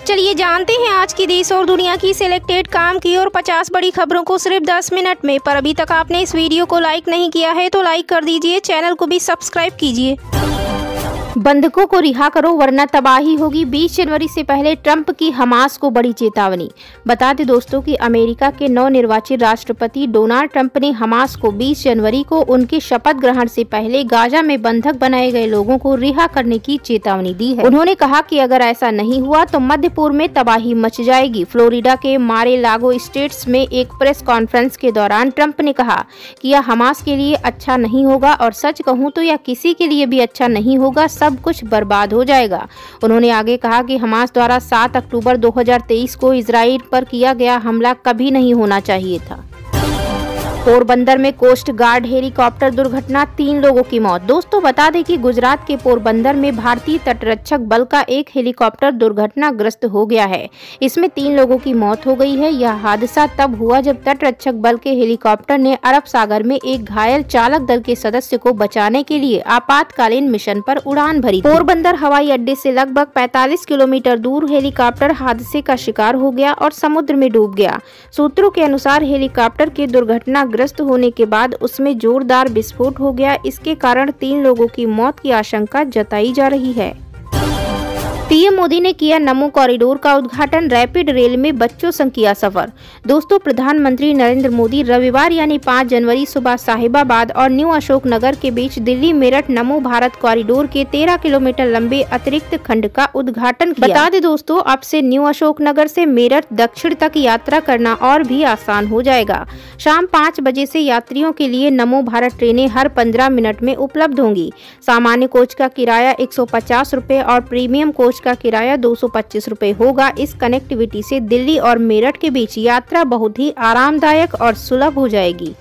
चलिए जानते हैं आज की देश और दुनिया की सिलेक्टेड काम की और 50 बड़ी खबरों को सिर्फ 10 मिनट में। पर अभी तक आपने इस वीडियो को लाइक नहीं किया है तो लाइक कर दीजिए, चैनल को भी सब्सक्राइब कीजिए। बंधकों को रिहा करो वरना तबाही होगी। 20 जनवरी से पहले ट्रंप की हमास को बड़ी चेतावनी। बता दें दोस्तों कि अमेरिका के नवनिर्वाचित राष्ट्रपति डोनाल्ड ट्रंप ने हमास को 20 जनवरी को उनके शपथ ग्रहण से पहले गाजा में बंधक बनाए गए लोगों को रिहा करने की चेतावनी दी है। उन्होंने कहा कि अगर ऐसा नहीं हुआ तो मध्य पूर्व में तबाही मच जाएगी। फ्लोरिडा के मारे लागो स्टेट्स में एक प्रेस कॉन्फ्रेंस के दौरान ट्रंप ने कहा कि यह हमास के लिए अच्छा नहीं होगा और सच कहूँ तो यह किसी के लिए भी अच्छा नहीं होगा, सब कुछ बर्बाद हो जाएगा। उन्होंने आगे कहा कि हमास द्वारा 7 अक्टूबर 2023 को इजराइल पर किया गया हमला कभी नहीं होना चाहिए था। पोरबंदर में कोस्ट गार्ड हेलीकॉप्टर दुर्घटना, 3 लोगों की मौत। दोस्तों बता दें कि गुजरात के पोरबंदर में भारतीय तटरक्षक बल का एक हेलीकॉप्टर दुर्घटनाग्रस्त हो गया है। इसमें 3 लोगों की मौत हो गई है। यह हादसा तब हुआ जब तटरक्षक बल के हेलीकॉप्टर ने अरब सागर में एक घायल चालक दल के सदस्य को बचाने के लिए आपातकालीन मिशन पर उड़ान भरी। पोरबंदर हवाई अड्डे से लगभग 45 किलोमीटर दूर हेलीकॉप्टर हादसे का शिकार हो गया और समुद्र में डूब गया। सूत्रों के अनुसार हेलीकॉप्टर के दुर्घटनाग्रस्त होने के बाद उसमें जोरदार विस्फोट हो गया। इसके कारण 3 लोगों की मौत की आशंका जताई जा रही है। पीएम मोदी ने किया नमो कॉरिडोर का उद्घाटन, रैपिड रेल में बच्चों संग किया सफर। दोस्तों प्रधानमंत्री नरेंद्र मोदी रविवार यानी 5 जनवरी सुबह साहिबाबाद और न्यू अशोकनगर के बीच दिल्ली मेरठ नमो भारत कॉरिडोर के 13 किलोमीटर लंबे अतिरिक्त खंड का उद्घाटन किया। बता दें दोस्तों अब से न्यू अशोकनगर से मेरठ दक्षिण तक यात्रा करना और भी आसान हो जाएगा। शाम 5 बजे से यात्रियों के लिए नमो भारत ट्रेनें हर 15 मिनट में उपलब्ध होंगी। सामान्य कोच का किराया 150 रुपए और प्रीमियम कोच का किराया 225 रुपए होगा। इस कनेक्टिविटी से दिल्ली और मेरठ के बीच यात्रा बहुत ही आरामदायक और सुलभ हो जाएगी।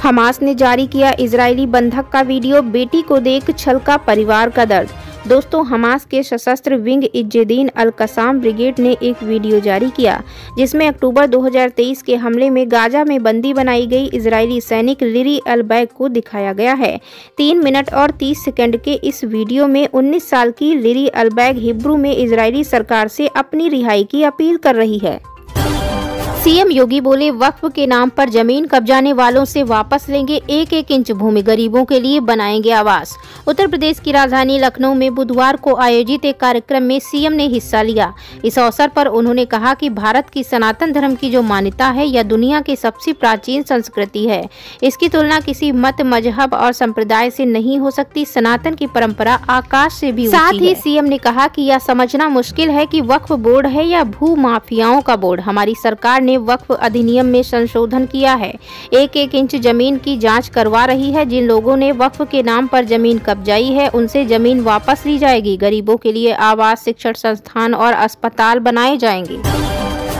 हमास ने जारी किया इजरायली बंधक का वीडियो, बेटी को देख छलका परिवार का दर्द। दोस्तों हमास के सशस्त्र विंग इज्जुद्दीन अल कसाम ब्रिगेड ने एक वीडियो जारी किया जिसमें अक्टूबर 2023 के हमले में गाजा में बंदी बनाई गई इजरायली सैनिक लिरी अल-बैग को दिखाया गया है। 3 मिनट और 30 सेकंड के इस वीडियो में 19 साल की लिरी अल-बैग हिब्रू में इजरायली सरकार से अपनी रिहाई की अपील कर रही है। सीएम योगी बोले वक्फ के नाम पर जमीन कब्जाने वालों से वापस लेंगे 1-1 इंच भूमि, गरीबों के लिए बनाएंगे आवास। उत्तर प्रदेश की राजधानी लखनऊ में बुधवार को आयोजित एक कार्यक्रम में सीएम ने हिस्सा लिया। इस अवसर पर उन्होंने कहा कि भारत की सनातन धर्म की जो मान्यता है यह दुनिया की सबसे प्राचीन संस्कृति है। इसकी तुलना किसी मत, मजहब और संप्रदाय से नहीं हो सकती। सनातन की परंपरा आकाश से भी ऊंची है। साथ ही सीएम ने कहा कि यह समझना मुश्किल है कि वक्फ बोर्ड है या भू माफियाओं का बोर्ड। हमारी सरकार ने वक्फ अधिनियम में संशोधन किया है। 1-1 इंच जमीन की जांच करवा रही है। जिन लोगों ने वक्फ के नाम पर जमीन कब्जाई है उनसे जमीन वापस ली जाएगी। गरीबों के लिए आवास, शिक्षण संस्थान और अस्पताल बनाए जाएंगे।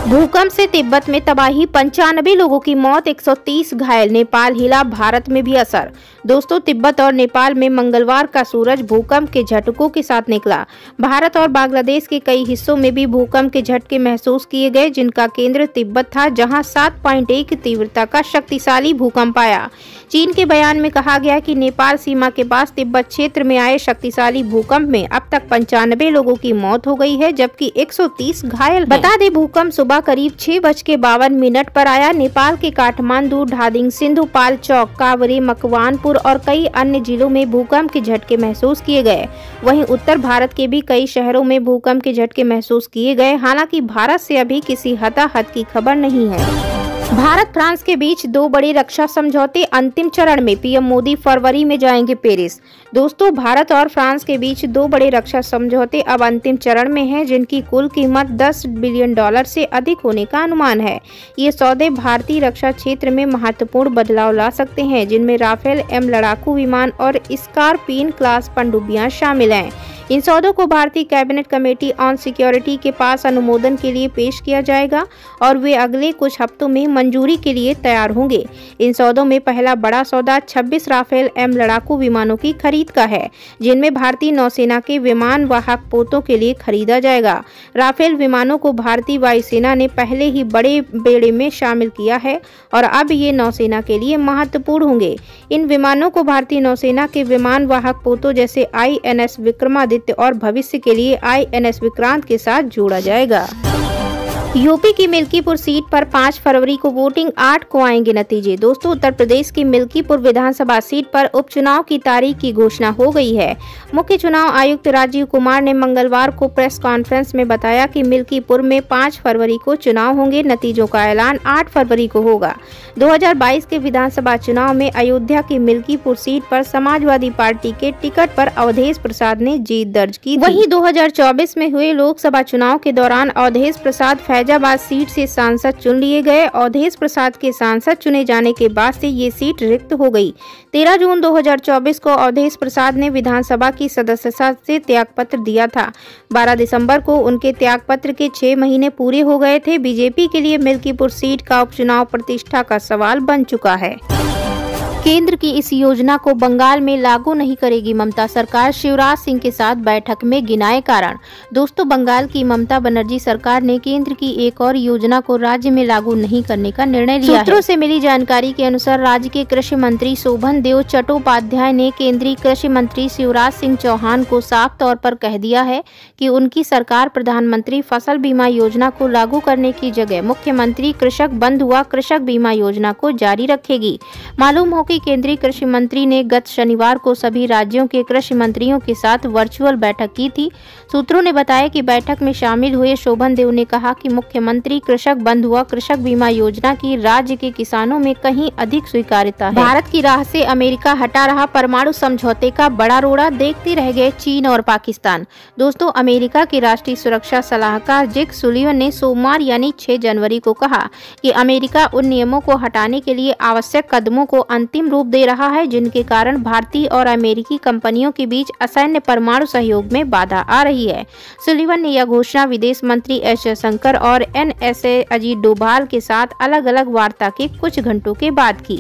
भूकंप से तिब्बत में तबाही, 95 लोगों की मौत, 130 घायल। नेपाल हिला, भारत में भी असर। दोस्तों तिब्बत और नेपाल में मंगलवार का सूरज भूकंप के झटकों के साथ निकला। भारत और बांग्लादेश के कई हिस्सों में भी भूकंप के झटके महसूस किए गए जिनका केंद्र तिब्बत था जहां 7.1 तीव्रता का शक्तिशाली भूकंप आया। चीन के बयान में कहा गया कि नेपाल सीमा के पास तिब्बत क्षेत्र में आए शक्तिशाली भूकंप में अब तक 95 लोगों की मौत हो गई है जबकि 130 घायल। बता दें भूकंप सुबह करीब 6:52 पर आया। नेपाल के काठमांडू, ढादिंग, सिंधुपाल चौक, कावरे, मकवानपुर और कई अन्य जिलों में भूकंप के झटके महसूस किए गए। वहीं उत्तर भारत के भी कई शहरों में भूकंप के झटके महसूस किए गए। हालांकि भारत से अभी किसी हताहत की खबर नहीं है। भारत फ्रांस के बीच 2 बड़े रक्षा समझौते अंतिम चरण में, पीएम मोदी फरवरी में जाएंगे पेरिस। दोस्तों भारत और फ्रांस के बीच 2 बड़े रक्षा समझौते अब अंतिम चरण में हैं जिनकी कुल कीमत $10 बिलियन से अधिक होने का अनुमान है। ये सौदे भारतीय रक्षा क्षेत्र में महत्वपूर्ण बदलाव ला सकते हैं जिनमें राफेल M लड़ाकू विमान और स्कॉर्पियन क्लास पनडुब्बियां शामिल हैं। इन सौदों को भारतीय कैबिनेट कमेटी ऑन सिक्योरिटी के पास अनुमोदन के लिए पेश किया जाएगा और वे अगले कुछ हफ्तों में मंजूरी के लिए तैयार होंगे। इन सौदों में पहला बड़ा सौदा 26 राफेल M लड़ाकू विमानों की खरीद का है जिनमें भारतीय नौसेना के विमान वाहक पोतों के लिए खरीदा जाएगा। राफेल विमानों को भारतीय वायुसेना ने पहले ही बड़े बेड़े में शामिल किया है और अब ये नौसेना के लिए महत्वपूर्ण होंगे। इन विमानों को भारतीय नौसेना के विमान वाहक पोतों जैसे INS विक्रमादित्य साहित्य और भविष्य के लिए INS विक्रांत के साथ जोड़ा जाएगा। यूपी की मिल्कीपुर सीट पर 5 फरवरी को वोटिंग, 8 को आएंगे नतीजे। दोस्तों, उत्तर प्रदेश की मिल्कीपुर विधानसभा सीट पर उपचुनाव की तारीख की घोषणा हो गई है। मुख्य चुनाव आयुक्त राजीव कुमार ने मंगलवार को प्रेस कॉन्फ्रेंस में बताया कि मिल्कीपुर में 5 फरवरी को चुनाव होंगे। नतीजों का ऐलान 8 फरवरी को होगा। 2022 के विधानसभा चुनाव में अयोध्या की मिल्कीपुर सीट पर समाजवादी पार्टी के टिकट पर अवधेश प्रसाद ने जीत दर्ज की। वहीं 2024 में हुए लोकसभा चुनाव के दौरान अवधेश प्रसाद फैजाबाद सीट से सांसद चुन लिए गए। अवधेश प्रसाद के सांसद चुने जाने के बाद से ये सीट रिक्त हो गई। 13 जून 2024 को अवधेश प्रसाद ने विधानसभा की सदस्यता से त्यागपत्र दिया था। 12 दिसंबर को उनके त्यागपत्र के 6 महीने पूरे हो गए थे। बीजेपी के लिए मिल्कीपुर सीट का उपचुनाव प्रतिष्ठा का सवाल बन चुका है। केंद्र की इस योजना को बंगाल में लागू नहीं करेगी ममता सरकार, शिवराज सिंह के साथ बैठक में गिनाए कारण। दोस्तों, बंगाल की ममता बनर्जी सरकार ने केंद्र की एक और योजना को राज्य में लागू नहीं करने का निर्णय लिया है। सूत्रों से मिली जानकारी के अनुसार राज्य के कृषि मंत्री शोभन देव चट्टोपाध्याय ने केंद्रीय कृषि मंत्री शिवराज सिंह चौहान को साफ तौर पर कह दिया है कि उनकी सरकार प्रधानमंत्री फसल बीमा योजना को लागू करने की जगह मुख्यमंत्री कृषक बंधु व कृषक बीमा योजना को जारी रखेगी। मालूम हो केंद्रीय कृषि मंत्री ने गत शनिवार को सभी राज्यों के कृषि मंत्रियों के साथ वर्चुअल बैठक की थी। सूत्रों ने बताया कि बैठक में शामिल हुए शोभन देव ने कहा कि मुख्यमंत्री कृषक बंधु व कृषक बीमा योजना की राज्य के किसानों में कहीं अधिक स्वीकार्यता है। भारत की राह से अमेरिका हटा रहा परमाणु समझौते का बड़ा रोड़ा, देखते रह गए चीन और पाकिस्तान। दोस्तों, अमेरिका के राष्ट्रीय सुरक्षा सलाहकार जेक सुलिवन ने सोमवार यानी 6 जनवरी को कहा कि अमेरिका उन नियमों को हटाने के लिए आवश्यक कदमों को अंतिम रूप दे रहा है जिनके कारण भारतीय और अमेरिकी कंपनियों के बीच असैन्य परमाणु सहयोग में बाधा आ रही है। सुलिवन ने यह घोषणा विदेश मंत्री एस जयशंकर और NSA अजीत डोभाल के साथ अलग अलग वार्ता के कुछ घंटों के बाद की।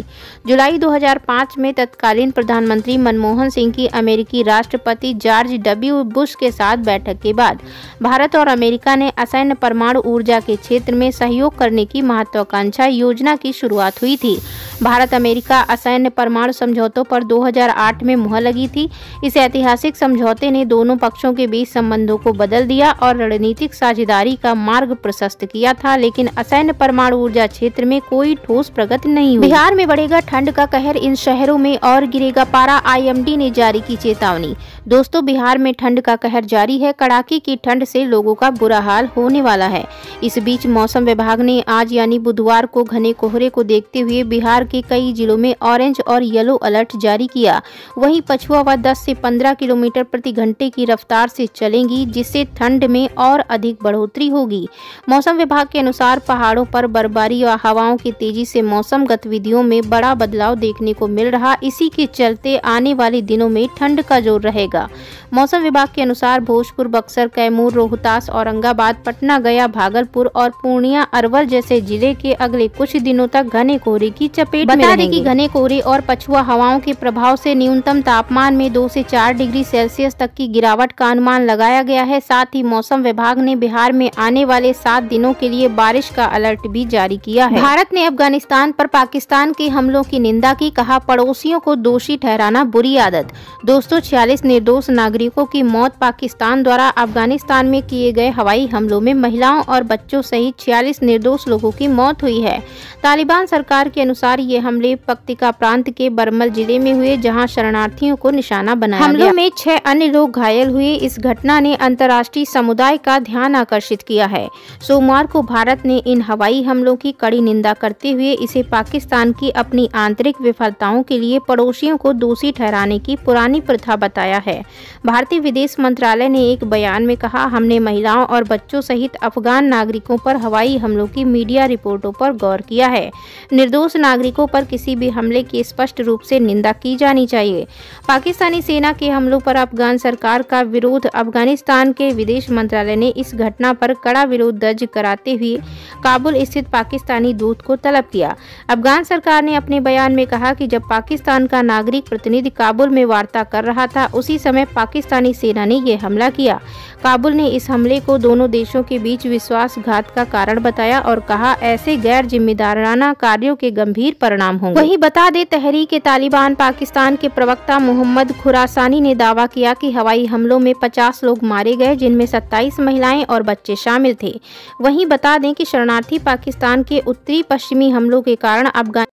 जुलाई 2005 में तत्कालीन प्रधानमंत्री मनमोहन सिंह की अमेरिकी राष्ट्रपति जॉर्ज W. बुश के साथ बैठक के बाद भारत और अमेरिका ने असैन्य परमाणु ऊर्जा के क्षेत्र में सहयोग करने की महत्वाकांक्षा योजना की शुरुआत हुई थी। भारत अमेरिका असैन्य परमाणु समझौतों पर 2008 में मुहर लगी थी। इस ऐतिहासिक समझौते ने दोनों पक्षों के बीच संबंधों को बदल दिया और रणनीतिक साझेदारी का मार्ग प्रशस्त किया था, लेकिन असैन्य परमाणु ऊर्जा क्षेत्र में कोई ठोस प्रगति नहीं हुई। बिहार में बढ़ेगा ठंड का कहर, इन शहरों में और गिरेगा पारा, IMD ने जारी की चेतावनी। दोस्तों, बिहार में ठंड का कहर जारी है। कड़ाके की ठंड से लोगों का बुरा हाल होने वाला है। इस बीच मौसम विभाग ने आज यानी बुधवार को घने कोहरे को देखते हुए बिहार के कई जिलों में ऑरेंज और येलो अलर्ट जारी किया। वहीं पछुआ हवा 10 से 15 किलोमीटर प्रति घंटे की रफ्तार से चलेंगी, जिससे ठंड में और अधिक बढ़ोतरी होगी। मौसम विभाग के अनुसार पहाड़ों पर बर्फबारी और हवाओं की तेजी से मौसम गतिविधियों में बड़ा बदलाव देखने को मिल रहा। इसी के चलते आने वाले दिनों में ठंड का जोर रहेगा। मौसम विभाग के अनुसार भोजपुर, बक्सर, कैमूर, रोहतास, औरंगाबाद, पटना, गया, भागलपुर और पूर्णिया, अरवल जैसे जिले के अगले कुछ दिनों तक घने कोहरे की चपेट में रहेंगे। घने कोहरे और पछुआ हवाओं के प्रभाव से न्यूनतम तापमान में 2 से 4 डिग्री सेल्सियस तक की गिरावट का अनुमान लगाया गया है। साथ ही मौसम विभाग ने बिहार में आने वाले 7 दिनों के लिए बारिश का अलर्ट भी जारी किया है। भारत ने अफगानिस्तान पर पाकिस्तान के हमलों की निंदा की, कहा पड़ोसियों को दोषी ठहराना बुरी आदत। दोस्तों, 46 निर्दोष नागरिकों की मौत पाकिस्तान द्वारा अफगानिस्तान में किए गए हवाई हमलों में महिलाओं और बच्चों सहित 46 निर्दोष लोगों की मौत हुई है। तालिबान सरकार के अनुसार ये हमले पक्तिका प्रांत के बरमल जिले में हुए, जहां शरणार्थियों को निशाना बनाया गया। हमलों में 6 अन्य लोग घायल हुए। इस घटना ने अंतर्राष्ट्रीय समुदाय का ध्यान आकर्षित किया है। सोमवार को भारत ने इन हवाई हमलों की कड़ी निंदा करते हुए इसे पाकिस्तान की अपनी आंतरिक विफलताओं के लिए पड़ोसियों को दोषी ठहराने की पुरानी प्रथा बताया है। भारतीय विदेश मंत्रालय ने एक बयान में कहा, हमने महिलाओं और बच्चों सहित अफगान नागरिकों पर हवाई हमलों की मीडिया रिपोर्टों पर गौर किया है। निर्दोष नागरिकों पर किसी भी हमले की स्पष्ट रूप से निंदा की जानी चाहिए। पाकिस्तानी सेना के हमलों पर अफगान सरकार का विरोध। अफगानिस्तान के विदेश मंत्रालय ने इस घटना पर कड़ा विरोध दर्ज कराते हुए काबुल स्थित पाकिस्तानी दूत को तलब किया। अफगान सरकार ने अपने बयान में कहा कि जब पाकिस्तान का नागरिक प्रतिनिधि काबुल में वार्ता कर रहा था, उसी समय पाकिस्तान पाकिस्तानी सेना ने यह हमला किया। काबुल ने इस हमले को दोनों देशों के बीच विश्वासघात का कारण बताया और कहा ऐसे गैर जिम्मेदाराना कार्यों के गंभीर परिणाम होंगे। वहीं बता दें, तहरीक तालिबान पाकिस्तान के प्रवक्ता मोहम्मद खुरासानी ने दावा किया कि हवाई हमलों में 50 लोग मारे गए, जिनमें 27 महिलाएं और बच्चे शामिल थे। वहीं बता दें कि शरणार्थी पाकिस्तान के उत्तरी पश्चिमी हमलों के कारण अफगान